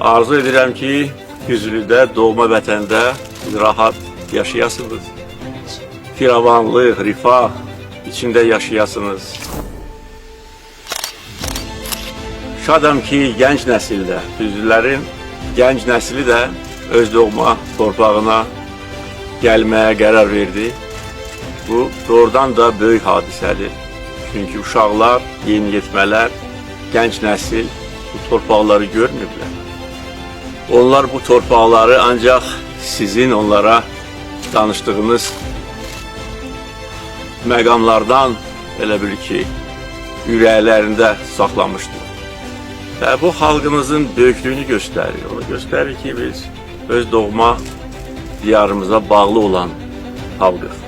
Arzu edirəm ki, Güzlüdə, doğma vətəndə rahat yaşayasınız. Firavanlıq, rifah içində yaşayasınız. Şadam ki, gənc nəsildə, Düzlülərin gənc nəsli də öz doğma torpağına gəlməyə qərar verdi. Bu, doğrudan da böyük hadisədir. Çünki uşaqlar, yeniyetmələr, gənc nəsil bu torpaqları görmürlər. Onlar bu torpaqları ancaq sizin onlara danışdığınız məqamlardan elə bil ki, ürəklərində saxlamışdır. Və bu xalqımızın böyüklüyünü göstərir. Onu göstərir ki, biz öz doğma diyarımıza bağlı olan xalqıq.